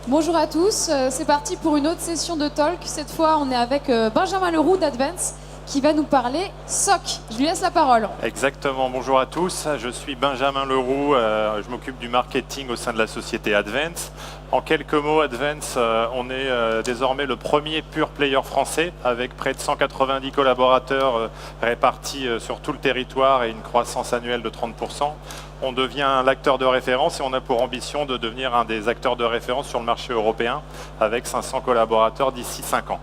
Bonjour à tous, c'est parti pour une autre session de talk. Cette fois, on est avec Benjamin Leroux d'Advance qui va nous parler SOC. Je lui laisse la parole. Exactement, bonjour à tous. Je suis Benjamin Leroux, je m'occupe du marketing au sein de la société Advance. En quelques mots, Advance, on est désormais le premier pure player français avec près de 190 collaborateurs répartis sur tout le territoire et une croissance annuelle de 30%. On devient l'acteur de référence et on a pour ambition de devenir un des acteurs de référence sur le marché européen avec 500 collaborateurs d'ici 5 ans.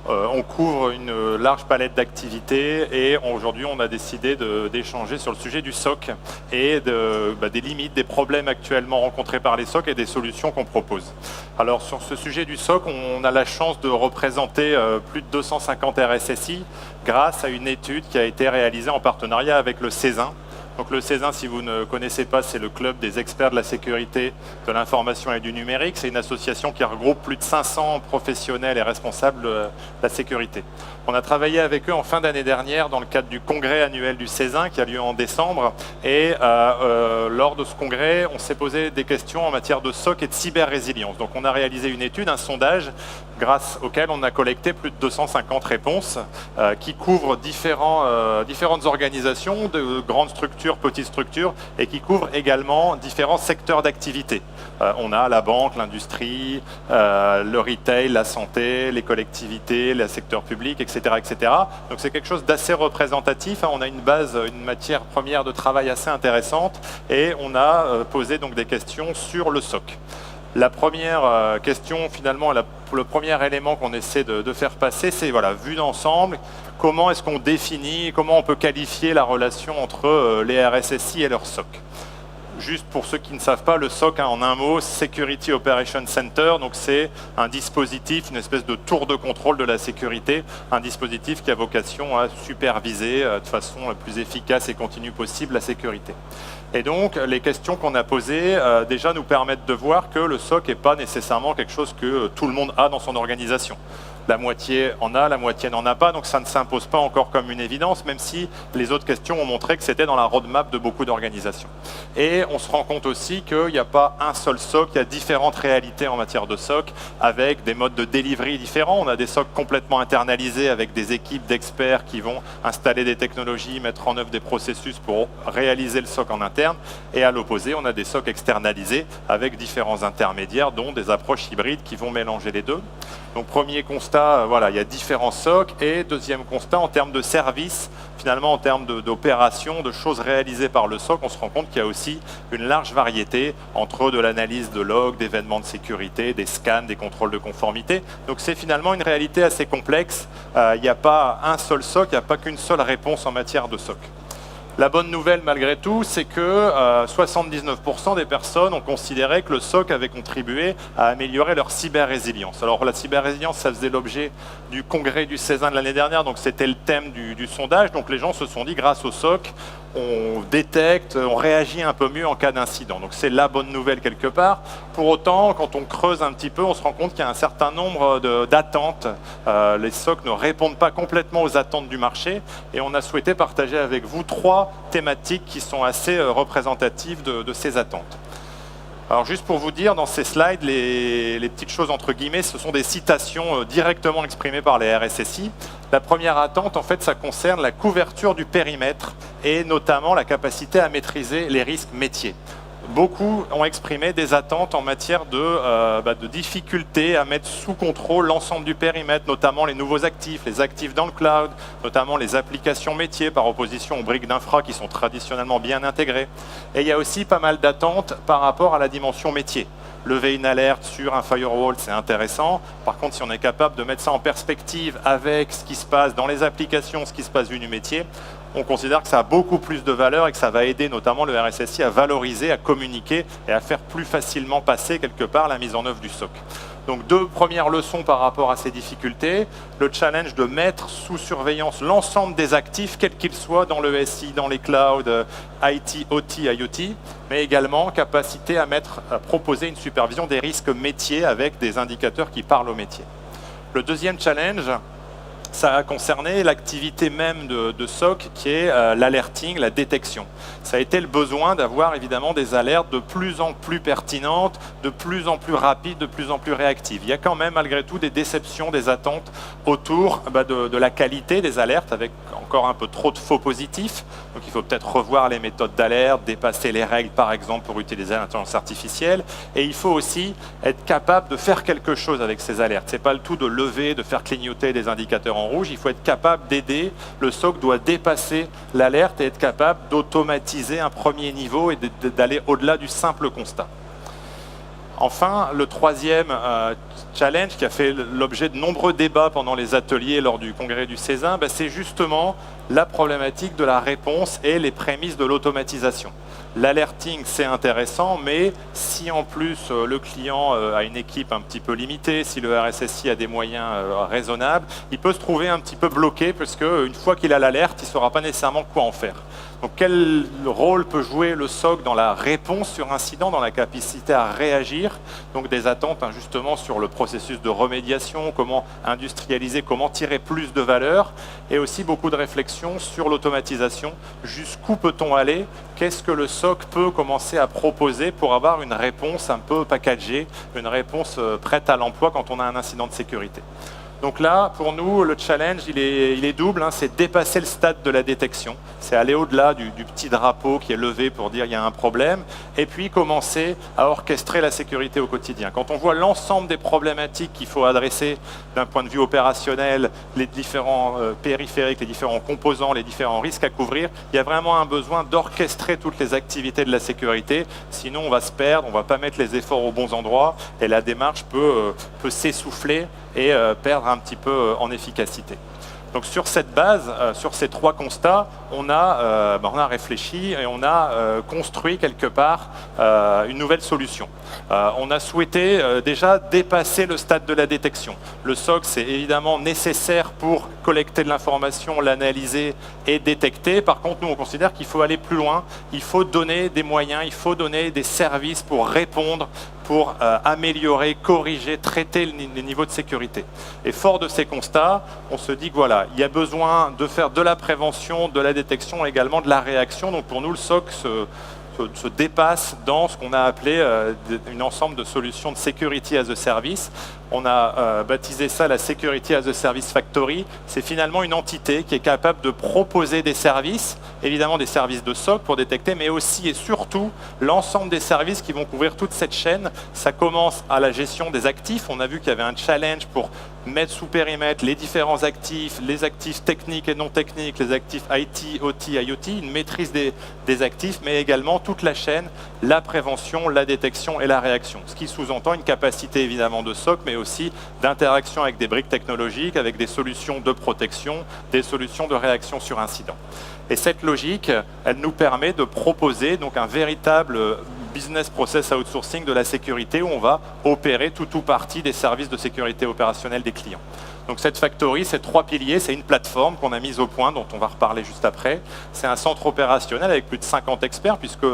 On couvre une large palette d'activités et aujourd'hui on a décidé d'échanger sur le sujet du SOC et des limites, des problèmes actuellement rencontrés par les SOC et des solutions qu'on propose. Alors sur ce sujet du SOC, on a la chance de représenter plus de 250 RSSI grâce à une étude qui a été réalisée en partenariat avec le CESIN. Donc le CESIN, si vous ne connaissez pas, c'est le club des experts de la sécurité, de l'information et du numérique. C'est une association qui regroupe plus de 500 professionnels et responsables de la sécurité. On a travaillé avec eux en fin d'année dernière dans le cadre du congrès annuel du CESIN qui a lieu en décembre. Et lors de ce congrès, on s'est posé des questions en matière de SOC et de cyber-résilience. Donc on a réalisé une étude, un sondage, grâce auquel on a collecté plus de 250 réponses qui couvrent différentes organisations, de grandes structures, petites structures, et qui couvrent également différents secteurs d'activité. On a la banque, l'industrie, le retail, la santé, les collectivités, le secteur public, etc. etc. Donc c'est quelque chose d'assez représentatif. On a une base, une matière première de travail assez intéressante et on a posé donc des questions sur le SOC. La première question, finalement, le premier élément qu'on essaie de faire passer, c'est voilà, vue d'ensemble, comment est-ce qu'on définit, comment on peut qualifier la relation entre les RSSI et leur SOC. Juste pour ceux qui ne savent pas, le SOC, en un mot, Security Operations Center, donc c'est un dispositif, une espèce de tour de contrôle de la sécurité, un dispositif qui a vocation à superviser de façon la plus efficace et continue possible la sécurité. Et donc, les questions qu'on a posées, déjà nous permettent de voir que le SOC n'est pas nécessairement quelque chose que tout le monde a dans son organisation. La moitié en a, la moitié n'en a pas, donc ça ne s'impose pas encore comme une évidence, même si les autres questions ont montré que c'était dans la roadmap de beaucoup d'organisations. Et on se rend compte aussi qu'il n'y a pas un seul SOC, il y a différentes réalités en matière de SOC, avec des modes de delivery différents. On a des SOC complètement internalisés, avec des équipes d'experts qui vont installer des technologies, mettre en œuvre des processus pour réaliser le SOC en interne. Et à l'opposé, on a des SOC externalisés, avec différents intermédiaires, dont des approches hybrides qui vont mélanger les deux. Donc premier constat, voilà, il y a différents SOC. Et deuxième constat, en termes de services, finalement en termes d'opérations, de choses réalisées par le SOC, on se rend compte qu'il y a aussi une large variété entre de l'analyse de logs, d'événements de sécurité, des scans, des contrôles de conformité. Donc c'est finalement une réalité assez complexe. Il n'y a pas un seul SOC, il n'y a pas qu'une seule réponse en matière de SOC. La bonne nouvelle, malgré tout, c'est que 79% des personnes ont considéré que le SOC avait contribué à améliorer leur cyber-résilience. Alors la cyber-résilience, ça faisait l'objet du congrès du CESIN de l'année dernière, donc c'était le thème du sondage. Donc les gens se sont dit, grâce au SOC, on détecte, on réagit un peu mieux en cas d'incident. Donc c'est la bonne nouvelle quelque part. Pour autant, quand on creuse un petit peu, on se rend compte qu'il y a un certain nombre d'attentes. Les SOC ne répondent pas complètement aux attentes du marché et on a souhaité partager avec vous 3 thématiques qui sont assez représentatives de ces attentes. Alors juste pour vous dire, dans ces slides, les petites choses entre guillemets, ce sont des citations directement exprimées par les RSSI. La première attente, en fait, ça concerne la couverture du périmètre et notamment la capacité à maîtriser les risques métiers. Beaucoup ont exprimé des attentes en matière de difficulté à mettre sous contrôle l'ensemble du périmètre, notamment les nouveaux actifs, les actifs dans le cloud, notamment les applications métiers par opposition aux briques d'infra qui sont traditionnellement bien intégrées. Et il y a aussi pas mal d'attentes par rapport à la dimension métier. Lever une alerte sur un firewall, c'est intéressant. Par contre, si on est capable de mettre ça en perspective avec ce qui se passe dans les applications, ce qui se passe du métier, on considère que ça a beaucoup plus de valeur et que ça va aider notamment le RSSI à valoriser, à communiquer et à faire plus facilement passer quelque part la mise en œuvre du SOC. Donc 2 premières leçons par rapport à ces difficultés. Le challenge de mettre sous surveillance l'ensemble des actifs, quels qu'ils soient, dans le SI, dans les clouds, IT, OT, IoT, mais également capacité à proposer une supervision des risques métiers avec des indicateurs qui parlent au métier. Le deuxième challenge, ça a concerné l'activité même de SOC qui est l'alerting, la détection. Ça a été le besoin d'avoir évidemment des alertes de plus en plus pertinentes, de plus en plus rapides, de plus en plus réactives. Il y a quand même malgré tout des déceptions, des attentes autour de la qualité des alertes avec encore un peu trop de faux positifs. Donc il faut peut-être revoir les méthodes d'alerte, dépasser les règles par exemple pour utiliser l'intelligence artificielle. Et il faut aussi être capable de faire quelque chose avec ces alertes. Ce n'est pas le tout de lever, de faire clignoter des indicateurs en rouge. Il faut être capable d'aider. Le SOC doit dépasser l'alerte et être capable d'automatiser un premier niveau et d'aller au-delà du simple constat. Enfin, le troisième challenge qui a fait l'objet de nombreux débats pendant les ateliers lors du congrès du CESIN, c'est justement la problématique de la réponse et les prémices de l'automatisation. L'alerting, c'est intéressant, mais si en plus le client a une équipe un petit peu limitée, si le RSSI a des moyens raisonnables, il peut se trouver un petit peu bloqué parce qu'une fois qu'il a l'alerte, il ne saura pas nécessairement quoi en faire. Donc quel rôle peut jouer le SOC dans la réponse sur incident, dans la capacité à réagir? Donc des attentes justement sur le processus de remédiation, comment industrialiser, comment tirer plus de valeur, et aussi beaucoup de réflexions sur l'automatisation. Jusqu'où peut-on aller? Qu'est-ce que le SOC peut commencer à proposer pour avoir une réponse un peu packagée, une réponse prête à l'emploi quand on a un incident de sécurité? Donc là, pour nous, le challenge, il est double, c'est dépasser le stade de la détection, c'est aller au-delà du petit drapeau qui est levé pour dire il y a un problème, et puis commencer à orchestrer la sécurité au quotidien. Quand on voit l'ensemble des problématiques qu'il faut adresser d'un point de vue opérationnel, les différents périphériques, les différents composants, les différents risques à couvrir, il y a vraiment un besoin d'orchestrer toutes les activités de la sécurité, sinon on va se perdre, on ne va pas mettre les efforts aux bons endroits, et la démarche peut s'essouffler et perdre un petit peu en efficacité. Donc sur cette base, sur ces trois constats, on a réfléchi et on a construit quelque part une nouvelle solution. On a souhaité déjà dépasser le stade de la détection. Le SOC, c'est évidemment nécessaire pour collecter de l'information, l'analyser et détecter. Par contre, nous, on considère qu'il faut aller plus loin. Il faut donner des moyens, il faut donner des services pour répondre, pour améliorer, corriger, traiter les niveaux de sécurité. Et fort de ces constats, on se dit que voilà, il y a besoin de faire de la prévention, de la détection, également de la réaction. Donc pour nous, le SOC se dépasse dans ce qu'on a appelé un ensemble de solutions de Security as a Service. On a baptisé ça la Security as a Service Factory. C'est finalement une entité qui est capable de proposer des services, évidemment des services de SOC pour détecter, mais aussi et surtout l'ensemble des services qui vont couvrir toute cette chaîne. Ça commence à la gestion des actifs. On a vu qu'il y avait un challenge pour mettre sous périmètre les différents actifs, les actifs techniques et non techniques, les actifs IT, OT, IoT, une maîtrise des actifs, mais également toute la chaîne, la prévention, la détection et la réaction. Ce qui sous-entend une capacité évidemment de SOC, mais aussi d'interaction avec des briques technologiques, avec des solutions de protection, des solutions de réaction sur incident. Et cette logique, elle nous permet de proposer donc un véritable business process outsourcing de la sécurité où on va opérer tout ou partie des services de sécurité opérationnelle des clients. Donc cette factory, ces trois piliers, c'est une plateforme qu'on a mise au point, dont on va reparler juste après. C'est un centre opérationnel avec plus de 50 experts, puisque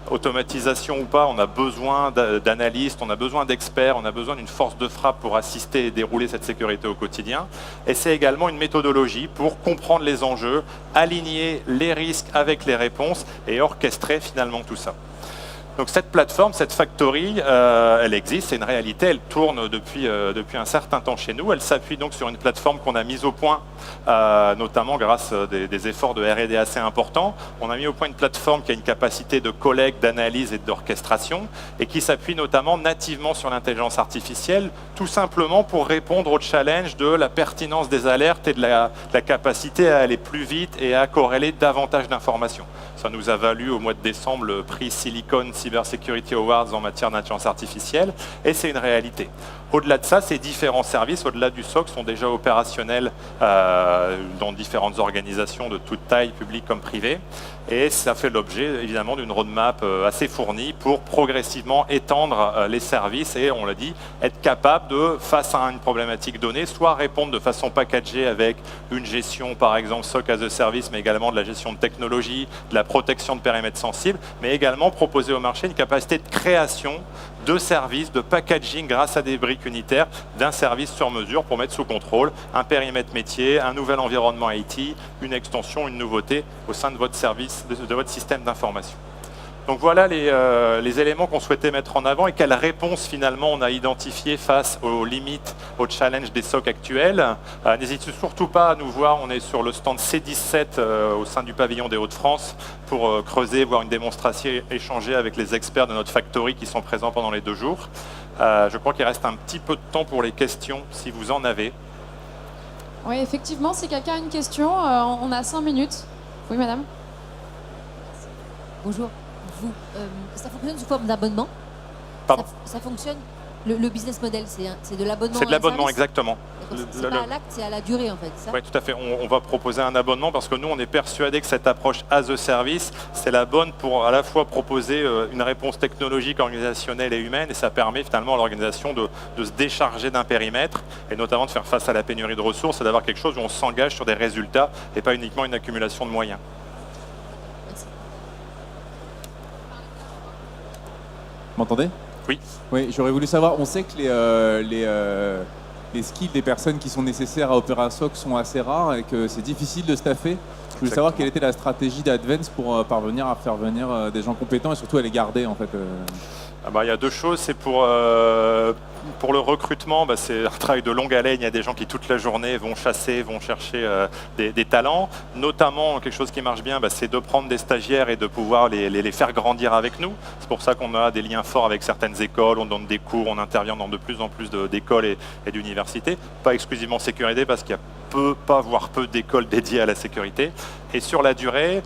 automatisation ou pas, on a besoin d'analystes, on a besoin d'experts, on a besoin d'une force de frappe pour assister et dérouler cette sécurité au quotidien. Et c'est également une méthodologie pour comprendre les enjeux, aligner les risques avec les réponses et orchestrer finalement tout ça. Donc cette plateforme, cette factory, elle existe, c'est une réalité, elle tourne depuis un certain temps chez nous. Elle s'appuie donc sur une plateforme qu'on a mise au point, notamment grâce à des efforts de R&D assez importants. On a mis au point une plateforme qui a une capacité de collecte, d'analyse et d'orchestration et qui s'appuie notamment nativement sur l'intelligence artificielle, tout simplement pour répondre au challenge de la pertinence des alertes et de la capacité à aller plus vite et à corréler davantage d'informations. Ça nous a valu au mois de décembre le prix Silicon Cyber Security Awards en matière d'intelligence artificielle, et c'est une réalité. Au-delà de ça, ces différents services, au-delà du SOC, sont déjà opérationnels dans différentes organisations de toute taille, publiques comme privées, et ça fait l'objet évidemment d'une roadmap assez fournie pour progressivement étendre les services et, on l'a dit, être capable de, face à une problématique donnée, soit répondre de façon packagée avec une gestion, par exemple SOC as a Service, mais également de la gestion de technologie, de la protection de périmètres sensibles, mais également proposer au marché une capacité de création de services, de packaging grâce à des briques unitaires d'un service sur mesure pour mettre sous contrôle un périmètre métier, un nouvel environnement IT, une extension, une nouveauté au sein de votre service, de votre système d'information. Donc voilà les éléments qu'on souhaitait mettre en avant et quelles réponses finalement on a identifiées face aux limites, aux challenges des SOC actuels. N'hésitez surtout pas à nous voir, on est sur le stand C17 au sein du pavillon des Hauts-de-France pour creuser, voir une démonstration, échanger avec les experts de notre factory qui sont présents pendant les 2 jours. Je crois qu'il reste un petit peu de temps pour les questions si vous en avez. Oui, effectivement, si quelqu'un a une question, on a 5 minutes. Oui, madame. Bonjour. Ça fonctionne sous forme d'abonnement? Ça fonctionne. Le business model, c'est de l'abonnement. C'est de l'abonnement, exactement. C'est pas à l'acte, c'est à la durée en fait, ça? Oui, tout à fait. On va proposer un abonnement parce que nous, on est persuadé que cette approche as a service, c'est la bonne pour à la fois proposer une réponse technologique, organisationnelle et humaine, et ça permet finalement à l'organisation de se décharger d'un périmètre et notamment de faire face à la pénurie de ressources et d'avoir quelque chose où on s'engage sur des résultats et pas uniquement une accumulation de moyens. Vous m'entendez? Oui. Oui, j'aurais voulu savoir, on sait que les skills des personnes qui sont nécessaires à opérer un SOC sont assez rares et que c'est difficile de staffer. Je voulais savoir quelle était la stratégie d'Advance pour parvenir à faire venir des gens compétents et surtout à les garder en fait. Il y a 2 choses. C'est pour le recrutement, c'est un travail de longue haleine. Il y a des gens qui toute la journée vont chasser, vont chercher des talents. Notamment, quelque chose qui marche bien, c'est de prendre des stagiaires et de pouvoir les faire grandir avec nous. C'est pour ça qu'on a des liens forts avec certaines écoles, on donne des cours, on intervient dans de plus en plus d'écoles et d'universités. Pas exclusivement sécurité parce qu'il y a voire peu d'écoles dédiées à la sécurité. Et sur la durée,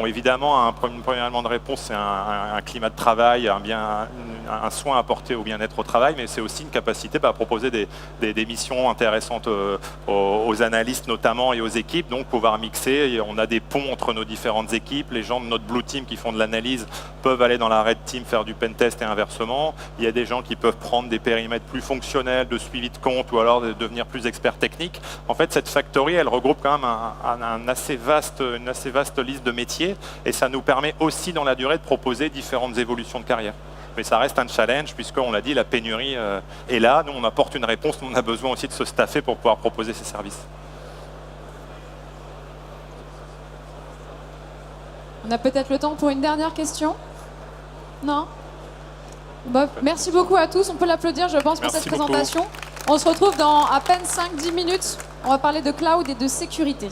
évidemment, un premier élément de réponse, c'est un climat de travail, un soin apporté au bien-être au travail, mais c'est aussi une capacité à proposer des missions intéressantes aux analystes notamment et aux équipes, donc pouvoir mixer. On a des ponts entre nos différentes équipes. Les gens de notre Blue Team qui font de l'analyse peuvent aller dans la Red Team faire du pentest et inversement. Il y a des gens qui peuvent prendre des périmètres plus fonctionnels, de suivi de compte ou alors de devenir plus experts techniques. En fait, cette factory, elle regroupe quand même une assez vaste liste de métiers et ça nous permet aussi dans la durée de proposer différentes évolutions de carrière. Mais ça reste un challenge puisqu'on l'a dit, la pénurie est là. Nous, on apporte une réponse, mais on a besoin aussi de se staffer pour pouvoir proposer ces services. On a peut-être le temps pour une dernière question? Non? Merci beaucoup à tous. On peut l'applaudir, je pense, pour cette présentation. On se retrouve dans à peine 5-10 minutes. On va parler de cloud et de sécurité.